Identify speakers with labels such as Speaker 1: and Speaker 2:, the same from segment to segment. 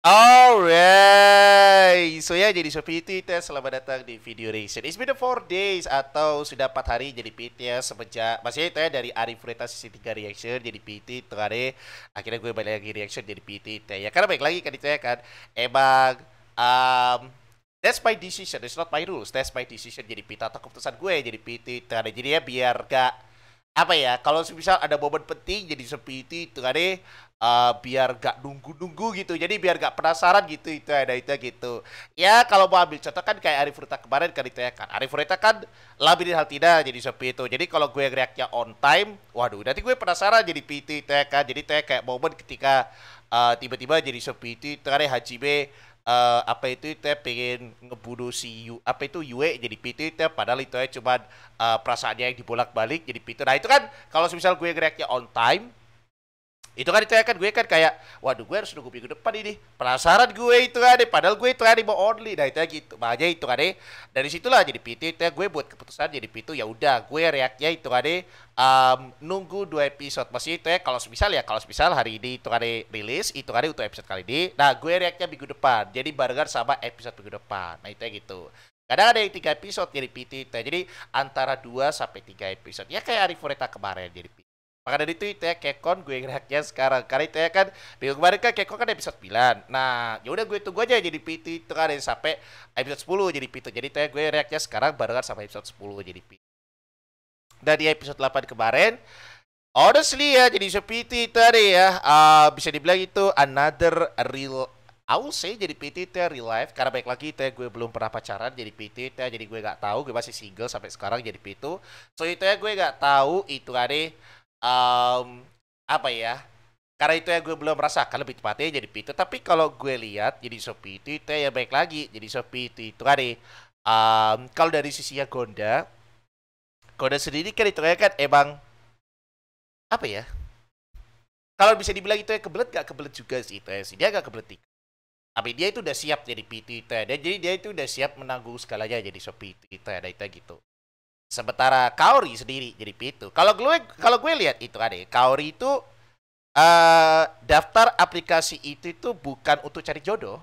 Speaker 1: Alright, so ya jadi Shopee itu selamat datang di video reaction. It's been 4 days atau sudah 4 hari jadi PT ya semenjak maksudnya itu ya dari Arif Reta sisi 3 reaction jadi PT itu hari akhirnya gue balik lagi reaction jadi PT itu ya karena baik lagi kan itu ya kan emang that's my decision, it's not my rules, that's my decision jadi PT atau keputusan gue jadi PT itu ada jadi ya biar gak apa ya kalau misal ada momen penting jadi seperti itu kan biar gak nunggu-nunggu gitu jadi biar gak penasaran gitu itu ada itu gitu ya kalau mau ambil contoh kan kayak Arif Rita kemarin kan itu ya kan Arif Rita kan labirin hal tidak jadi seperti itu jadi kalau gue reaksinya on time waduh nanti gue penasaran jadi PT itu ya kan jadi itu ya kayak momen ketika tiba-tiba jadi seperti itu kan Hajime apa itu teh pengen ngebunuh si apa itu Yue jadi PT teh padahal itu ya cuman perasaannya yang dibolak-balik jadi PT. Nah, itu kan kalau misal gue reaksinya on time itu kan itu ya kan gue kan kayak waduh gue harus nunggu minggu depan ini penasaran gue itu kan padahal gue itu kan mau only nah itu ya gitu makanya itu kan dari situlah jadi PT itu ya gue buat keputusan jadi PT ya udah gue reaksinya itu kan nunggu 2 episode masih itu ya kalau misal hari ini itu kan rilis itu kan untuk episode kali ini nah gue reaksinya minggu depan jadi barengan sama episode minggu depan nah itu ya gitu kadang ada yang 3 episode jadi PT itu ya. Jadi antara 2 sampai 3 episode ya kayak Arifureta kemarin jadi PT. Maka dari itu ya Kekon gue ngeraknya sekarang. Karena itu ya kan minggu kemarin kan Kekon kan episode 9. Nah, ya udah gue tunggu aja jadi PT itu kan sampai episode 10 jadi PT. Jadi itu ya gue reaksinya sekarang barengan sampai episode 10 jadi PT. Dan di episode 8 kemarin honestly ya jadi PT tadi ya bisa dibilang itu another real I will say jadi PT itu ya real life karena baik lagi itu ya gue belum pernah pacaran jadi PT itu ya jadi gue nggak tahu gue masih single sampai sekarang jadi PT so itu ya gue nggak tahu itu ada apa ya karena itu ya gue belum merasakan lebih tepatnya jadi PT tapi kalau gue lihat jadi Shopee itu ya baik lagi jadi Shopee itu ada kalau dari sisinya Gonda Gonda sendiri kan itu kan emang apa ya kalau bisa dibilang itu ya kebelet gak kebelet juga sih itu ya sih dia gak kebelet tapi dia itu udah siap jadi PT itu ya. Dan jadi dia itu udah siap menanggung segalanya jadi Shopee itu ya itu gitu. Sementara Kaori sendiri jadi PT. Kalau gue lihat itu ada Kaori itu daftar aplikasi itu bukan untuk cari jodoh,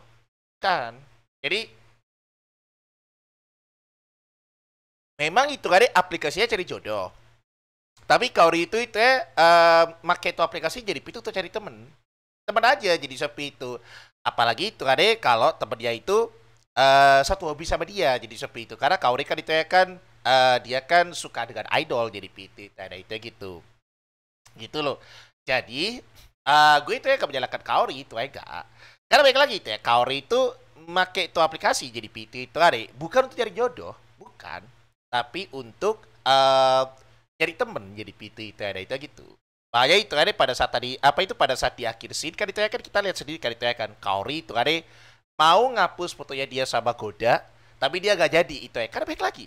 Speaker 1: kan? Jadi memang itu ada aplikasinya cari jodoh. Tapi Kaori itu ya make itu aplikasi jadi PT untuk cari temen aja jadi Shopee itu apalagi itu kan kalau temen dia itu satu hobi sama dia jadi Shopee itu karena Kaori kan itu ya kan dia kan suka dengan idol jadi PT ada itu gitu gitu loh jadi gue itu ya gak menyalahkan Kaori itu ya enggak karena baik lagi itu ya Kaori itu make itu aplikasi jadi PT itu ada bukan untuk cari jodoh bukan tapi untuk cari temen jadi PT itu ada itu gitu bahaya itu kan pada saat tadi apa itu pada saat di akhir scene kan itu ya kan kita lihat sendiri kan itu ya kan Kaori itu kan mau ngapus fotonya dia sama Goda tapi dia gak jadi itu ya karena baik lagi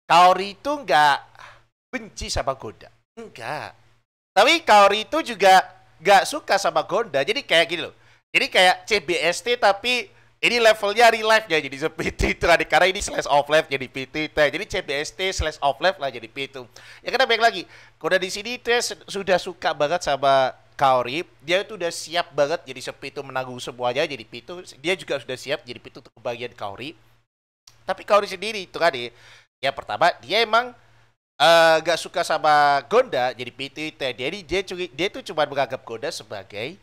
Speaker 1: Kaori itu nggak benci sama Goda enggak tapi Kaori itu juga gak suka sama Gonda jadi kayak gini loh jadi kayak CBST tapi ini levelnya real life ya jadi PT itu karena ini slash of life jadi PT itu jadi CBST slash of life lah jadi PT ya karena baik lagi Gonda di sini itu sudah suka banget sama Kaori dia itu udah siap banget jadi sepitu menanggung semuanya jadi pitu dia juga sudah siap jadi pitu untuk kebahagiaan Kaori tapi Kaori sendiri itu kan ya pertama dia emang gak suka sama Gonda jadi PT jadi dia tuh cuma menganggap Gonda sebagai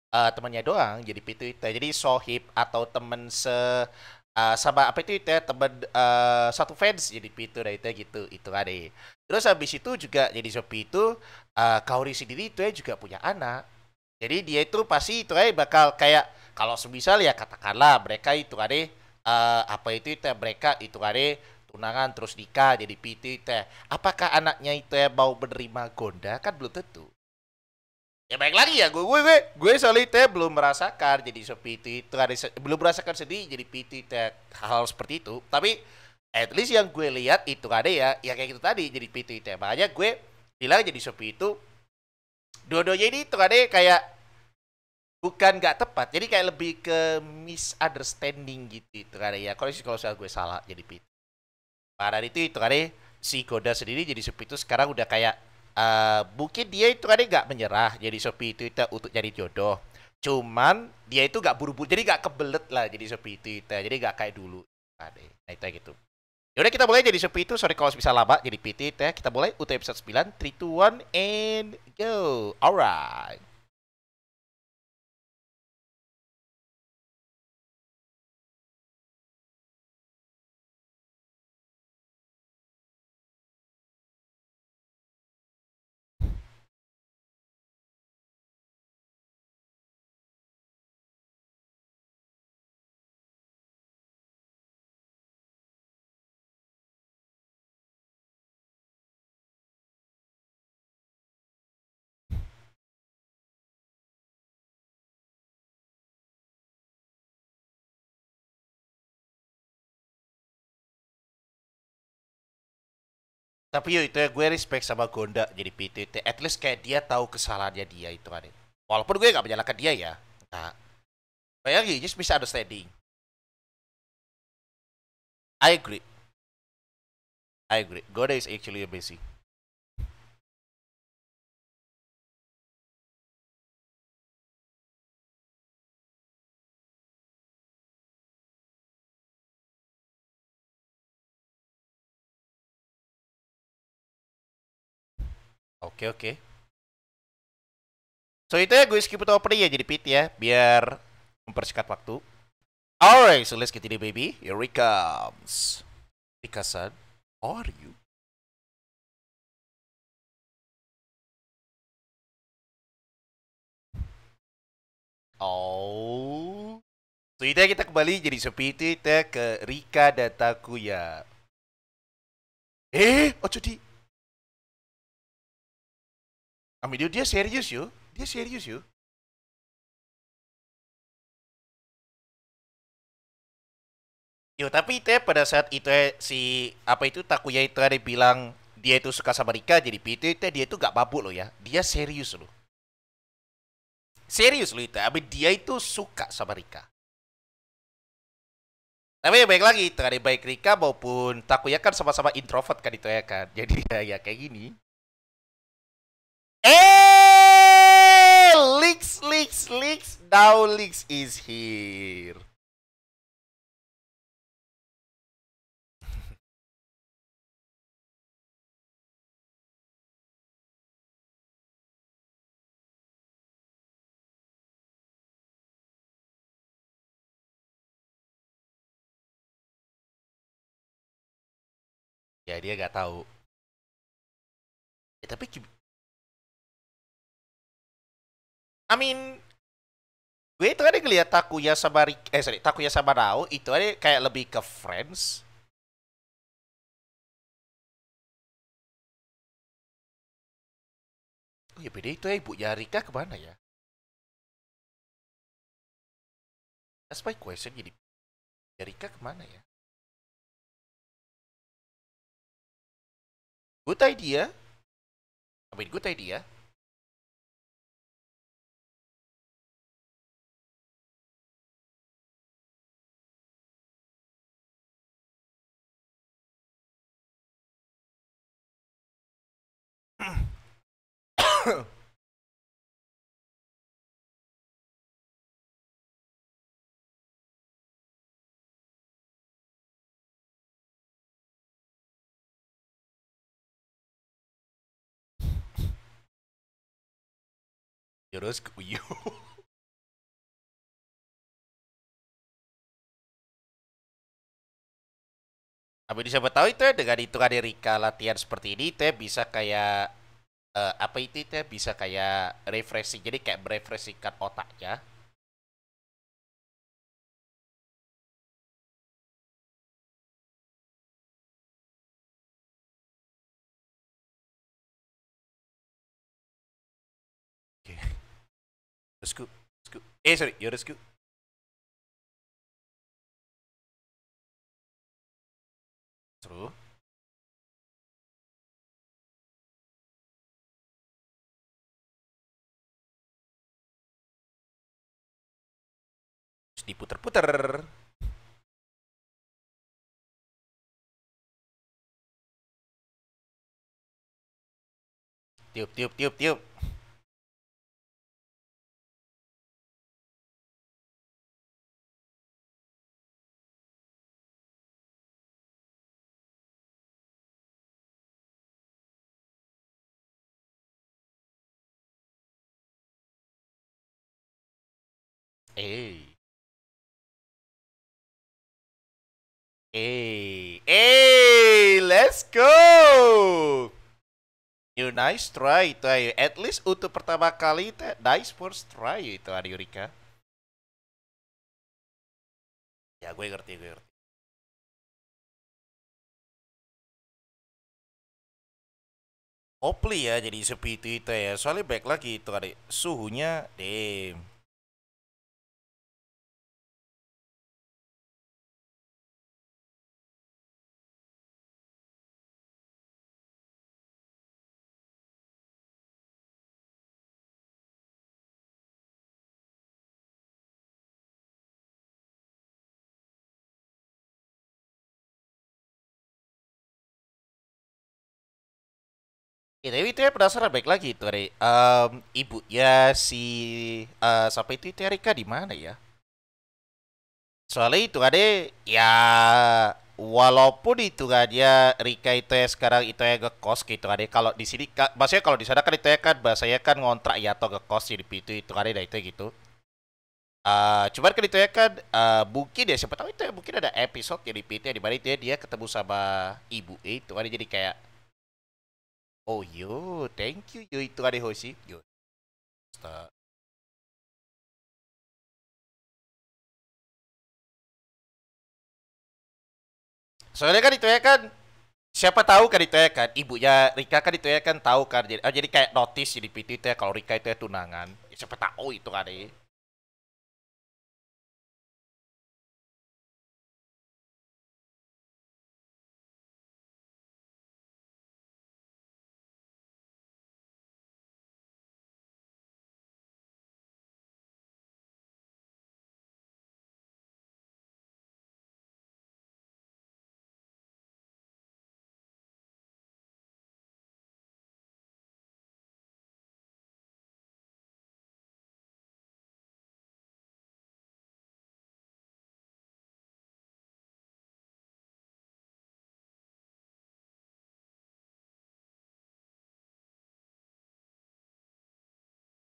Speaker 1: temannya doang jadi PT jadi sohib atau temen sama apa itu ya teman satu fans jadi PT itu ada terus habis itu juga jadi Shopee itu Kaori sendiri itu ya juga punya anak jadi dia itu pasti itu bakal kayak kalau semisal ya katakanlah mereka itu ada apa itu ya mereka itu ada tunangan terus nikah jadi PT teh apakah anaknya itu ya mau menerima Gonda kan belum tentu ya baik lagi ya gue soal itu ya belum merasakan jadi PT itu ada belum merasakan sendiri jadi PT teh hal seperti itu tapi at least yang gue lihat itu ada ya kayak gitu tadi jadi PT teh makanya gue bilang jadi Shopee itu dua-duanya ini itu ada kayak bukan nggak tepat jadi kayak lebih ke misunderstanding gitu itu kan ya kalau soal gue salah jadi PT pada itu kan si Goda sendiri jadi Shopee itu sekarang udah kayak mungkin dia itu kan nggak menyerah jadi Shopee itu untuk cari jodoh Cuman dia itu gak buru-buru, jadi gak kebelet lah jadi seperti itu, jadi gak kayak dulu. Nah itu gitu. Yaudah kita mulai jadi seperti itu. Sorry kalau bisa lama jadi PT ya. Kita mulai UT episode 9. 3, 2, 1, and go. Alright. Tapi yo itu ya gue respect sama Gonda jadi PT. At least kayak dia tahu kesalahannya dia itu kan. Walaupun gue gak menyalahkan dia ya. Nah, bayangin just bisa understanding. I agree. I agree. Gonda is actually amazing. Oke, oke. So itu ya gue skip itu opening ya jadi PT ya. Biar mempersingkat waktu. Alright, so let's get it baby. Here it comes. Rika-san, how are you? Oh. So itu ya kita kembali jadi seperti itu ya ke Rika dan Takuya. Oh jadi. Amin dia serius yo. Dia serius yo. Yo tapi itu ya pada saat itu ya si apa itu Takuya itu ada bilang dia itu suka sama Rika jadi itu ya, dia itu gak mabuk loh ya. Dia serius loh. Serius loh itu. Amin dia itu suka sama Rika. Tapi ya baik lagi, itu ada baik Rika maupun Takuya kan sama-sama introvert kan itu ya kan. Jadi ya kayak gini. Leaks, leaks, leaks. Now leaks is here. Ya dia gak tahu. Tapi I mean gue itu ada ngeliat Takuya sama sorry, Takuya sama Nao itu ada kayak lebih ke friends. Oh ya beda itu ya ibunya Rika kemana ya? That's my question jadi Rika kemana ya? Good idea. I mean good idea. Yoroshiku you. Tapi siapa tahu itu ya dengan hitungan Rika latihan seperti ini itu ya bisa kayak apa itu ya bisa kayak refreshing jadi kayak merefreshingkan otaknya. Oke. Yoroshiku. Yoroshiku. Sorry, Yoroshiku. True. Terus diputer-puter. Tiup, tiup, tiup, tiup. Eh. Let's go. You nice try itu ayo. At least untuk pertama kali itu nice first try itu Yurika. Ya gue ngerti, gue ngerti. Hopefully ya jadi seperti itu ya. Soalnya baik lagi itu ada suhunya, damn. Ya, tapi itu ya penasaran baik lagi itu ada ibu ya si sampai itu ya Rika di mana ya? Soalnya itu ada ya walaupun itu kan dia Rika itu ya sekarang itu ya ngekos gitu kan ya. Kalau di sini maksudnya kalau di sana kan itu ya kan bahasanya kan ngontrak ya atau ngekos jadi itu kan ya itu ya gitu. Cuman kan itu ya kan mungkin ya siapa tahu itu ya mungkin ada episode jadi PT di mana itu ya dia ketemu sama ibu itu kan jadi kayak oh yo thank you yo itu kan Hoshi yo. Soalnya kan itu ya kan siapa tahu kan itu ya kan ibunya Rika kan itu ya kan tahu kan jadi kayak notice di PT itu ya kalau Rika itu ya tunangan. Ya, siapa tahu itu kan ya.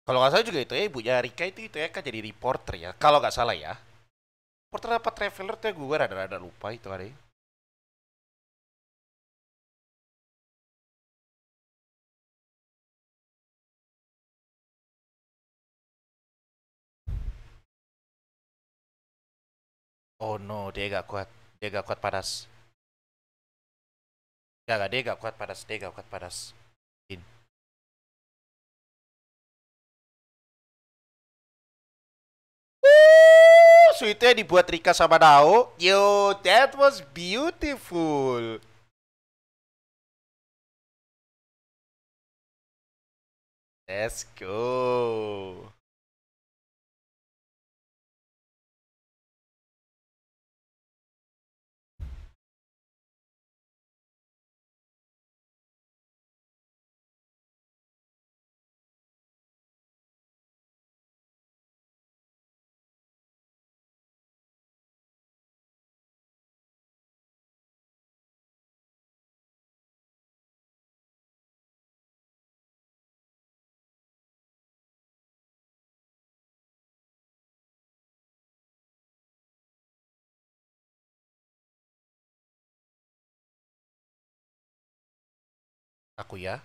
Speaker 1: Kalau nggak salah juga itu ya ibunya Rika itu ya kan jadi reporter ya. Kalau nggak salah ya. Reporter apa traveler tuh ya gue rada-rada lupa itu hari. Oh no, dia gak kuat. Dia gak kuat panas. Gak, dia gak kuat panas. Dia gak kuat panas. In. So itu ya dibuat Rika sama Nao. Yo, that was beautiful. Let's go. Aku ya.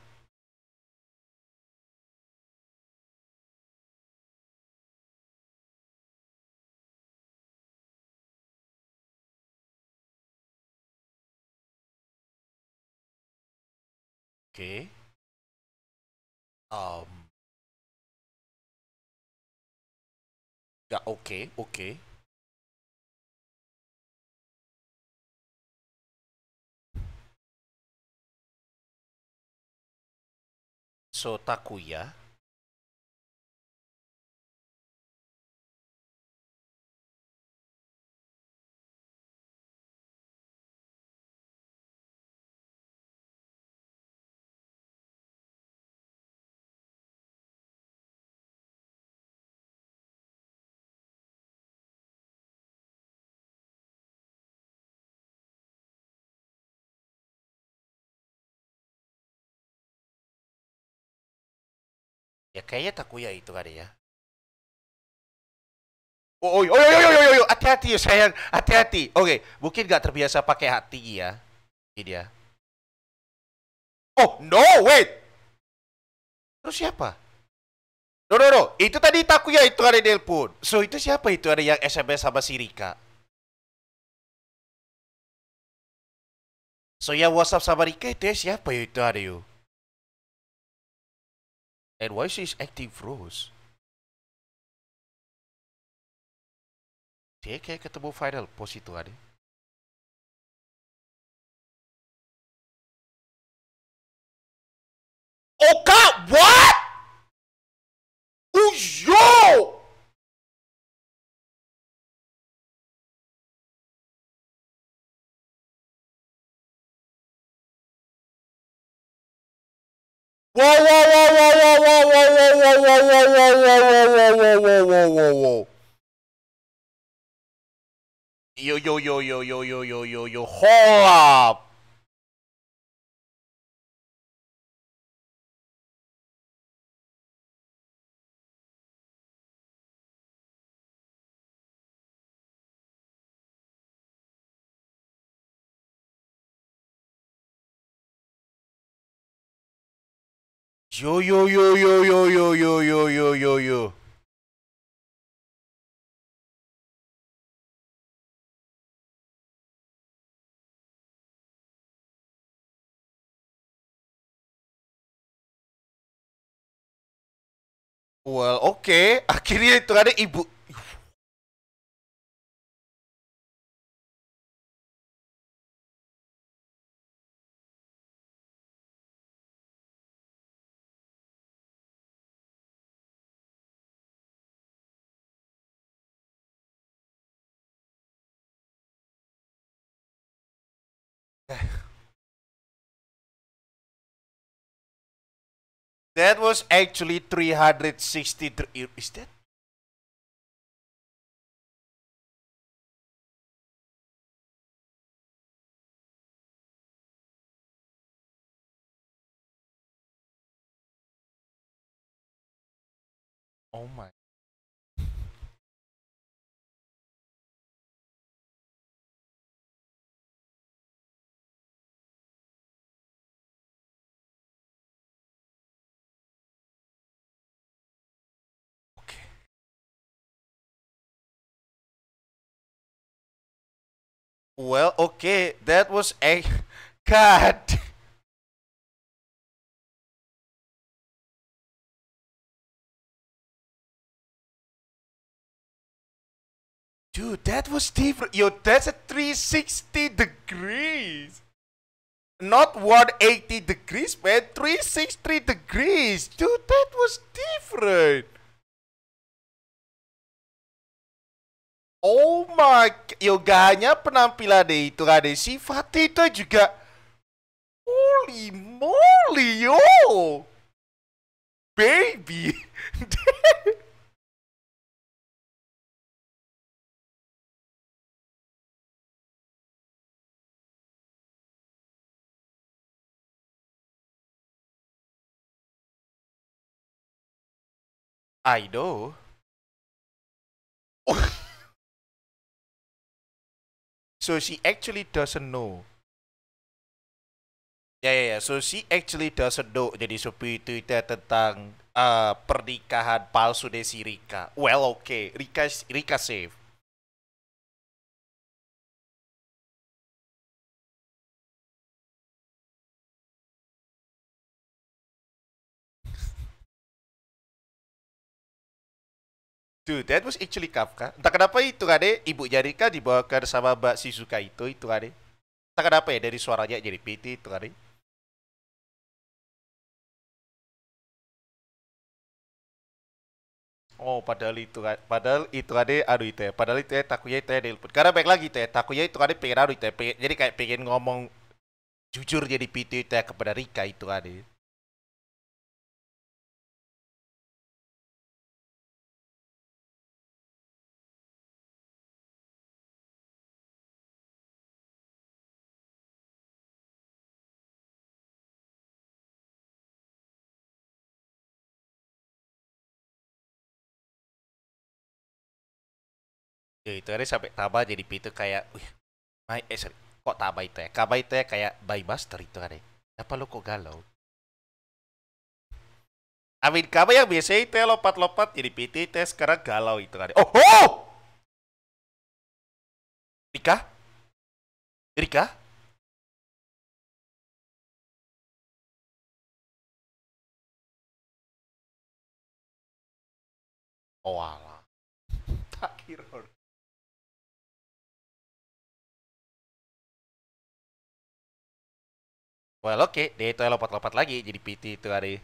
Speaker 1: Oke. Okay. Um, gak oke, okay, oke. Okay. So Takuya. Ya kayaknya Takuya itu kan ya. Hati-hati ya sayang, hati-hati. Oke, mungkin nggak terbiasa pakai hati ya. Ini dia. Oh, no, wait. Terus siapa? No, no, no. Itu tadi Takuya itu ada di telepon. So, itu siapa itu ada yang SMS sama si Rika? So, yang WhatsApp sama Rika itu ya siapa ya itu ada yuk? And why she's acting froze? Dia kayak ketemu final post itu ada. Oh, Kak, what? Oh, yo! Whoa, whoa, whoa, whoa, whoa, whoa, whoa, whoa, whoa, whoa, whoa, whoa, whoa, whoa, whoa, whoa. Yo, yo, yo, yo, yo, yo, yo, yo, yo, hold up. Yo, yo, yo, yo, yo, yo, yo, yo, yo, yo, yo. Well, oke. Akhirnya itu ada ibu. That was actually 363. Is that? Oh my. Okay. Well, okay. That was a God. Dude, that was different. Yo, that's a 360 degrees. Not 180 degrees, man. 360 degrees. Dude, that was different. Oh my. Yoganya penampilan deh itu ada sifat itu juga. Holy moly, yo. Baby. I know. So she actually doesn't know. Ya, ya, ya. So she actually doesn't know. Jadi seperti itu tentang pernikahan palsu dari si Rika. Well, okay. Rika safe. Dude, that was actually Kafka. Entah kenapa itu kan Ibu Jarika dibawakan sama Mbak Shizuka itu kan Entah kenapa ya dari suaranya jadi PT itu kan Oh, padahal itu kan aduh itu ya. Padahal itu ya Takuya itu ya nelpon. Karena baik lagi itu ya, Takuya itu kan pengen aduh itu ya, jadi kayak pengen ngomong jujur jadi PT itu ya kepada Rika itu kan Ya itu hari sampai Taba jadi itu kayak, wih, sorry, kok Taba itu ya? Kaba itu ya kayak by Buster itu hari. Apa lo kok galau? Amin Kaba yang biasa itu ya lompat-lompat jadi PT itu ya sekarang galau itu hari. Oh, oh! Rika? Rika? Oh alah. Tak kira. Well oke, okay. Dia itu ya lompat-lompat lagi jadi PT itu hari.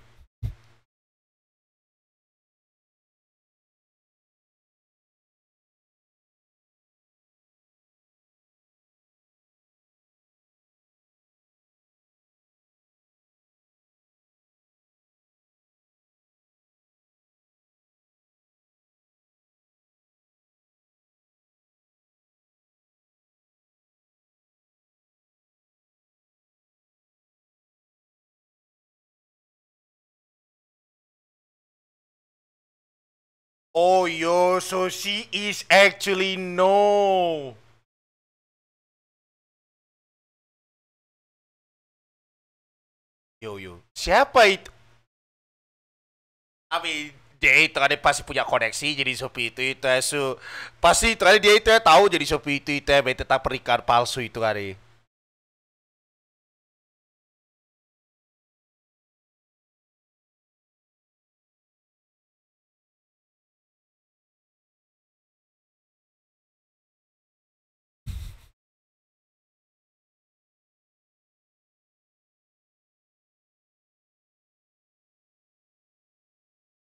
Speaker 1: Oh yo, so she is actually no. Yo yo, siapa itu? Abi dia itu kan dia pasti punya koneksi jadi Shopee itu ya pasti itu kan dia itu ya tahu jadi Shopee itu ya tentang pernikahan palsu itu kan.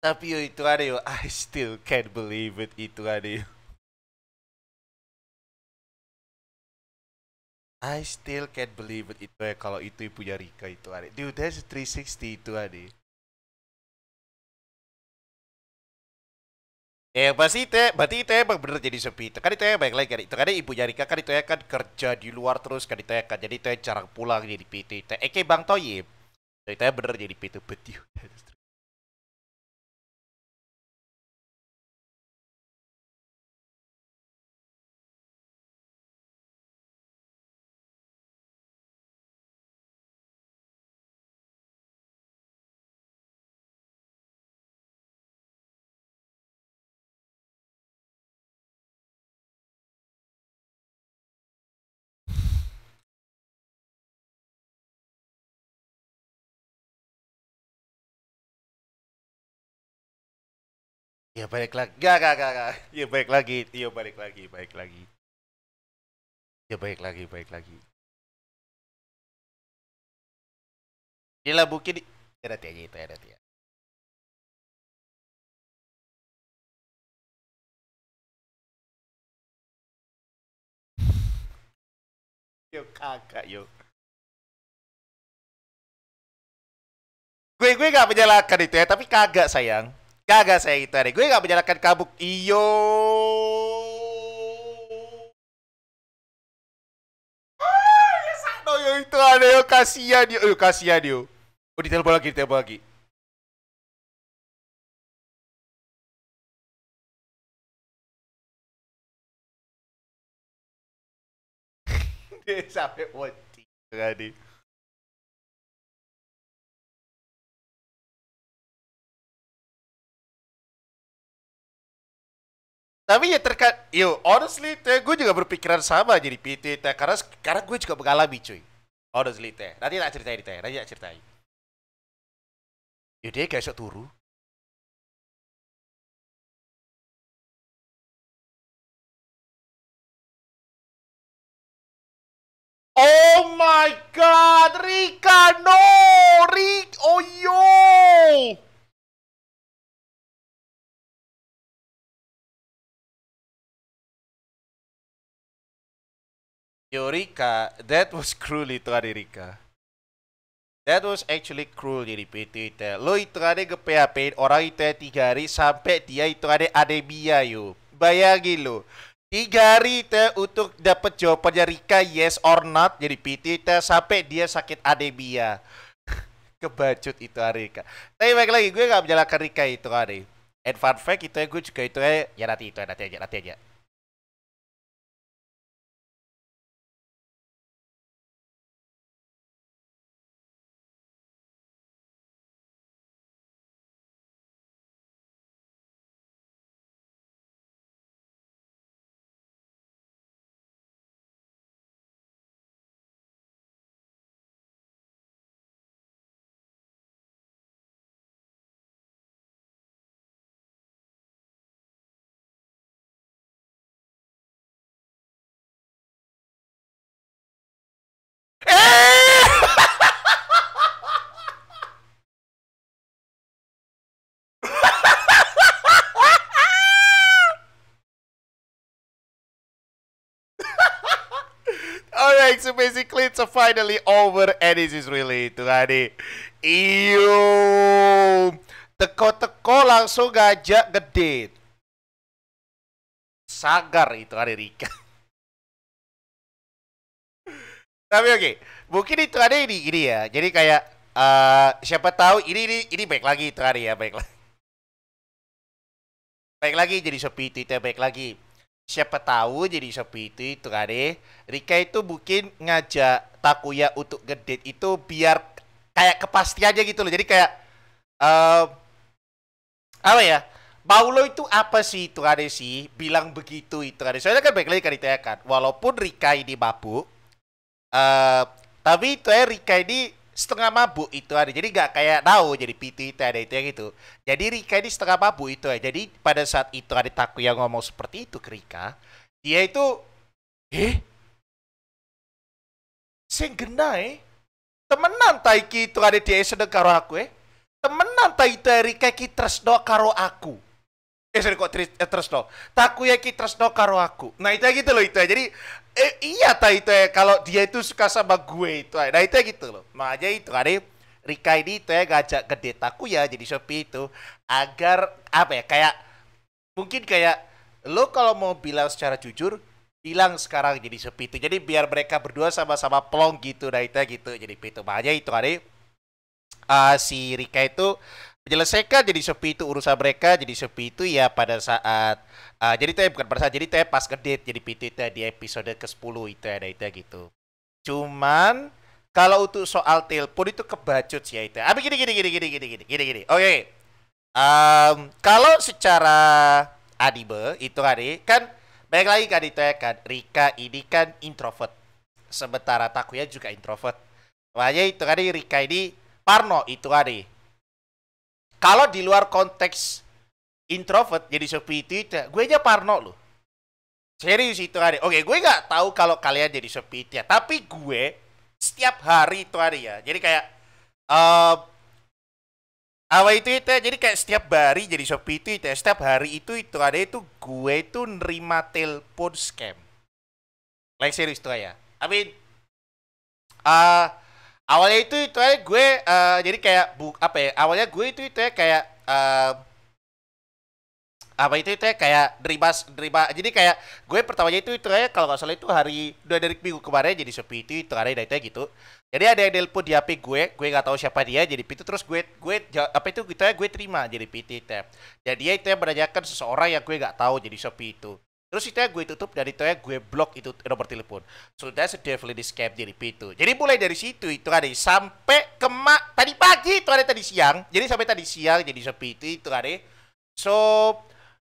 Speaker 1: Tapi yo itu ada yo, I still can't believe it itu ada yo. I still can't believe it itu ya kalau itu punya Rika itu ada. Dude, that's 360 itu ada. Pasti itu ya, berarti itu ya emang bener jadi sepi. Itu kan itu ya baik lagi kan. Itu kan ibunya Rika kan itu ya kan kerja di luar terus kan itu ya kan. Jadi itu ya jarang pulang jadi PT. Itu kayak Bang Toyib. Itu ya bener jadi PT. Betul. Ya balik lagi. Gak. Ya balik lagi. Ya balik lagi. Balik lagi. Ya balik lagi. Balik lagi. Dia lah mungkin. Ya nanti aja itu ya nanti ya. Yo kagak yo. Gue gak menyalahkan itu ya, tapi kagak sayang. Kagak sayang itu ada. Gue gak menyalahkan kabuk. Iyo. Ya sano yo itu ada yo kasihan yo. Yo kasihan yo. Oh ditelepon lagi, ditelepon lagi. Dia sampai mati. Tadi. Tapi ya terkait, yo honestly teh gue juga berpikiran sama jadi PT teh karena gue juga mengalami cuy. Honestly teh. Nanti tak ceritain teh, nanti tak ceritain. Yo dia kayak sok turu. Oh my god, Rika, no! Rick, oh yo! Yo, Rika, that was cruel itu ada Rika. That was actually cruel jadi PT itu. Lo itu ada ke PHP orang itu 3 hari sampai dia itu ada anemia yo. Bayangin lo. 3 hari itu untuk dapat jawabannya Rika yes or not jadi PT itu sampai dia sakit anemia. Kebacut itu hari Rika. Tapi baik lagi gue gak menyalahkan Rika itu hari. And fun fact itu gue juga itu ya nanti aja nanti aja. like, so basically it's finally over and this is really itu tadi. Iyo, teko-teko langsung ngajak ngedate. Sagar itu ada Rika. Tapi oke, mungkin itu ada ini ya. Jadi kayak siapa tahu ini baik lagi itu ada ya, baik lagi. Baik lagi jadi Shopee itu baik lagi. Siapa tahu jadi Shopee itu ada Rika itu mungkin ngajak Takuya untuk ngedate itu biar kayak kepastian aja gitu loh. Jadi kayak apa ya? Paulo itu apa sih itu ada sih bilang begitu itu ada. Soalnya kan baik lagi kan itu ya kan. Walaupun Rika ini mabuk, tapi itu ya Rika ini setengah mabuk itu ada. Jadi nggak kayak tahu jadi PT itu ada itu ya gitu. Jadi Rika ini setengah mabuk itu ya. Jadi pada saat itu ada Takuya ngomong seperti itu ke Rika, dia itu sing genai temenan taiki itu ada dia sedang karo aku temenan ta itu Rika ki tresno karo aku. Sorry kok tresno. Takuya ki tresno karo aku. Nah itu gitu loh itu ya. Jadi iya ta itu ya kalau dia itu suka sama gue itu. Nah itu gitu loh. Makanya itu ada Rika ini itu ya ngajak gede Takuya jadi Shopee itu agar apa ya kayak mungkin kayak lo kalau mau bilang secara jujur bilang sekarang jadi Shopee itu. Jadi biar mereka berdua sama-sama plong gitu. Nah itu gitu. Jadi itu makanya itu ada si Rika itu menyelesaikan jadi Shopee itu urusan mereka jadi Shopee itu ya pada saat jadi itu ya bukan pada saat jadi itu ya pas ngedate jadi PT itu ya, di episode ke-10 itu ada itu ya gitu. Cuman kalau untuk soal telepon itu kebacut sih ya itu. Tapi gini. Oke. Kalau secara anime itu kan baik lagi kan itu ya kan Rika ini kan introvert. Sementara Takuya juga introvert. Makanya itu kan Rika ini Parno itu ada. Kalau di luar konteks introvert jadi Shopee itu gue aja Parno loh. Serius itu ada. Oke, gue nggak tahu kalau kalian jadi Shopee itu ya. Tapi gue setiap hari itu ada ya. Jadi kayak apa itu jadi kayak setiap hari jadi Shopee itu ya. Setiap hari itu ada itu gue itu nerima telepon scam. Like serius itu ya. I mean awalnya itu ya gue jadi kayak apa ya awalnya gue itu ya kayak apa itu ya kayak nerima jadi kayak gue pertamanya itu ya kalau nggak salah itu udah dari minggu kemarin jadi Shopee itu ada itu gitu. Jadi ada yang nelpon di HP gue nggak tahu siapa dia jadi itu terus gue apa itu gitu ya gue terima jadi PT itu. Dan dia itu ya menanyakan seseorang yang gue nggak tahu jadi Shopee itu. Terus itu ya gue tutup dan itu ya gue blok itu nomor telepon. So that's a definitely scam jadi itu. Jadi mulai dari situ itu ada sampai tadi pagi itu ada tadi siang. Jadi sampai tadi siang jadi Shopee itu ada. So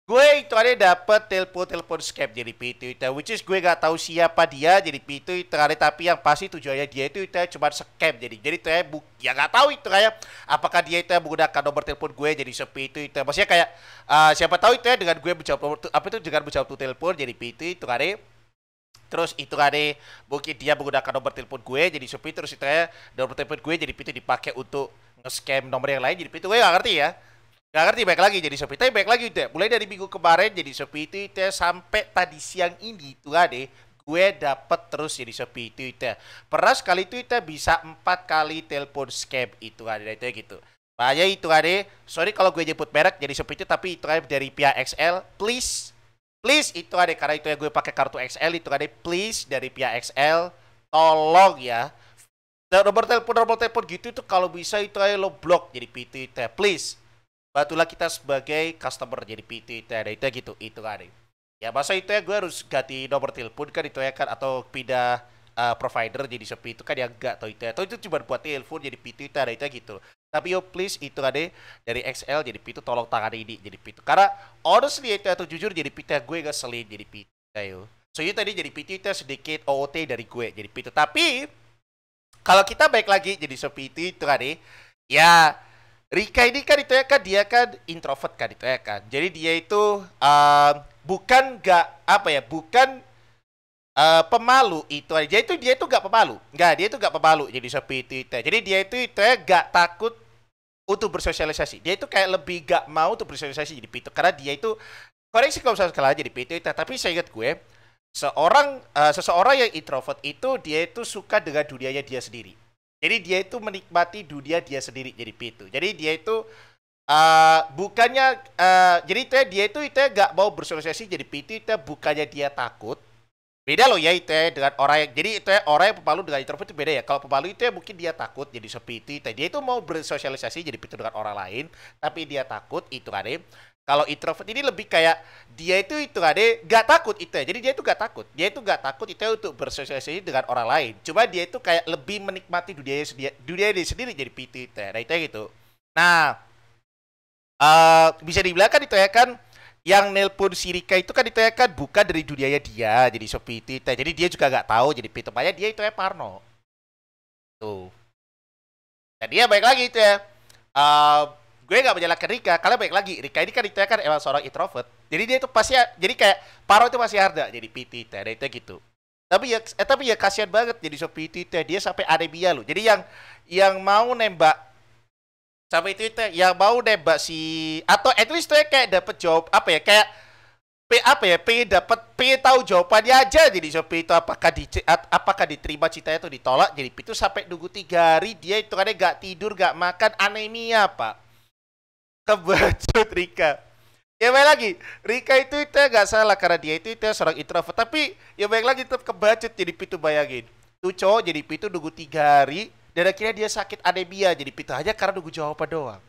Speaker 1: gue itu ada dapat telepon scam jadi itu which is gue gak tahu siapa dia jadi itu ada tapi yang pasti tujuannya dia itu cuma scam jadi itu ya gak tahu itu kayak apakah dia itu menggunakan nomor telepon gue jadi Shopee itu maksudnya kayak siapa tahu itu dengan gue menjawab nomor apa itu dengan menjawab tuh telepon jadi itu ada terus itu ada mungkin dia menggunakan nomor telepon gue jadi Shopee terus itu nomor telepon gue jadi itu dipakai untuk nge-scam nomor yang lain jadi itu gue gak ngerti ya. Gak ngerti baik lagi jadi Shopee. Tapi baik lagi itu ya. Mulai dari minggu kemarin jadi Shopee itu sampai tadi siang ini itu ada gue dapat terus jadi Shopee itu pernah sekali itu bisa 4 kali telepon scam itu ada itu gitu. Makanya itu ada sorry kalau gue nyebut merek jadi Shopee itu tapi itu ada dari pihak XL please itu ada karena itu ya gue pakai kartu XL itu ada please dari pihak XL tolong ya nomor telepon gitu itu kalau bisa itu aja lo blok jadi PT itu please. Bantulah kita sebagai customer jadi PT ada itu gitu itu kan ya masa itu ya gue harus ganti nomor telepon kan itu ya kan atau pindah provider jadi Shopee itu kan yang enggak atau itu cuma buat telepon jadi PT ada itu gitu tapi yo please itu ada dari XL jadi PT tolong tangani ini jadi PT karena honestly itu atau jujur jadi PT gue ngeselin jadi PT yo so itu tadi jadi PT itu sedikit OOT dari gue jadi PT tapi kalau kita baik lagi jadi Shopee itu ada ya Rika ini kan itu ya kan dia kan introvert kan itu ya kan. Jadi dia itu bukan pemalu itu aja dia itu gak pemalu. Dia itu gak pemalu jadi Shopee itu. Jadi dia itu ya gak takut untuk bersosialisasi. Dia itu kayak lebih gak mau untuk bersosialisasi jadi itu karena dia itu koreksi kalau misalnya salah jadi itu tapi saya ingat gue seseorang yang introvert itu dia itu suka dengan dunianya dia sendiri. Jadi dia itu menikmati dunia dia sendiri jadi itu. Jadi dia itu bukannya jadi dia itu nggak mau bersosialisasi jadi itu bukannya dia takut. Beda loh ya itu ya dengan orang yang jadi itu ya, orang yang pemalu dengan introvert itu beda ya. Kalau pemalu itu ya mungkin dia takut jadi seperti itu. Dia itu mau bersosialisasi jadi itu dengan orang lain, tapi dia takut itu kan. Kalau introvert ini lebih kayak dia itu kan nggak takut itu ya. Jadi dia itu nggak takut. Dia itu nggak takut itu untuk bersosialisasi dengan orang lain. Cuma dia itu kayak lebih menikmati dunia dia sendiri jadi itu ya. Nah itu ya gitu. Nah, bisa dibilang kan itu ya kan yang nelpon si Rika itu kan itu ya kan bukan dari dunianya dia jadi seperti itu ya. Jadi dia juga nggak tahu jadi itu makanya dia itu ya parno tuh. Dan dia baik lagi itu ya. Gue nggak menyalahkan Rika, kalian baik lagi. Rika ini kan itu ya kan emang seorang introvert. Jadi dia itu pasti jadi kayak parno itu masih ada jadi PT ya. Itu gitu. Tapi ya kasihan banget jadi seperti itu ya. Dia sampai anemia loh. Jadi yang mau nembak sampai itu yang mau nembak si atau at least tuh ya kayak dapet jawab apa ya kayak pengen tahu jawabannya aja jadi Shopee itu apakah diterima citanya atau ditolak jadi itu sampai nunggu 3 hari dia itu kan gak tidur gak makan anemia pak kebacut Rika ya baik lagi Rika itu gak salah karena dia itu seorang introvert tapi ya baik lagi tetap kebacut jadi itu bayangin tuh cowok jadi itu nunggu 3 hari dan akhirnya dia sakit anemia jadi itu aja karena nunggu jawaban doang.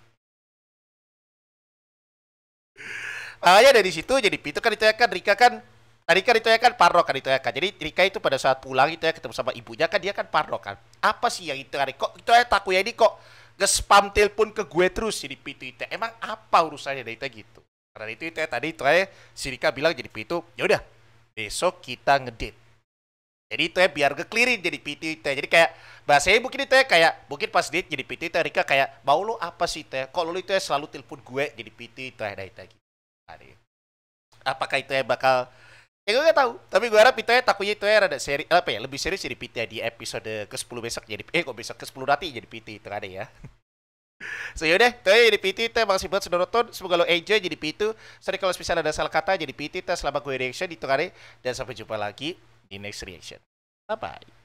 Speaker 1: Makanya dari situ jadi itu kan itu ya kan Rika kan tadi kan itu ya kan parno kan itu ya kan. Jadi Rika itu pada saat pulang itu ya ketemu sama ibunya kan dia kan parno kan. Apa sih yang itu kan kok itu ya Takuya ini kok nge-spam telepon ke gue terus jadi itu. Emang apa urusannya dari itu gitu. Karena itu ya tadi itu ya si Rika bilang jadi itu ya udah besok kita ngedate. Jadi itu ya biar ngeklirin jadi itu ya. Jadi kayak bahasanya mungkin itu ya kayak mungkin pas date jadi itu ya Rika kayak mau lo apa sih itu ya. Kok lo itu ya selalu telepon gue jadi itu ya dari itu gitu. Apakah itu ya bakal ya gue gak tahu tapi gue harap itu ya Takuya itu ya rada seri apa ya lebih serius jadi PT ya di episode ke-10 besok jadi kok besok ke-10 nanti jadi PT itu ada ya. So yaudah itu ya jadi PT itu makasih banget sudah nonton semoga lo enjoy jadi PT. Sorry kalau misalnya ada salah kata jadi PT itu selama gue reaction itu kan dan sampai jumpa lagi di next reaction. Bye bye.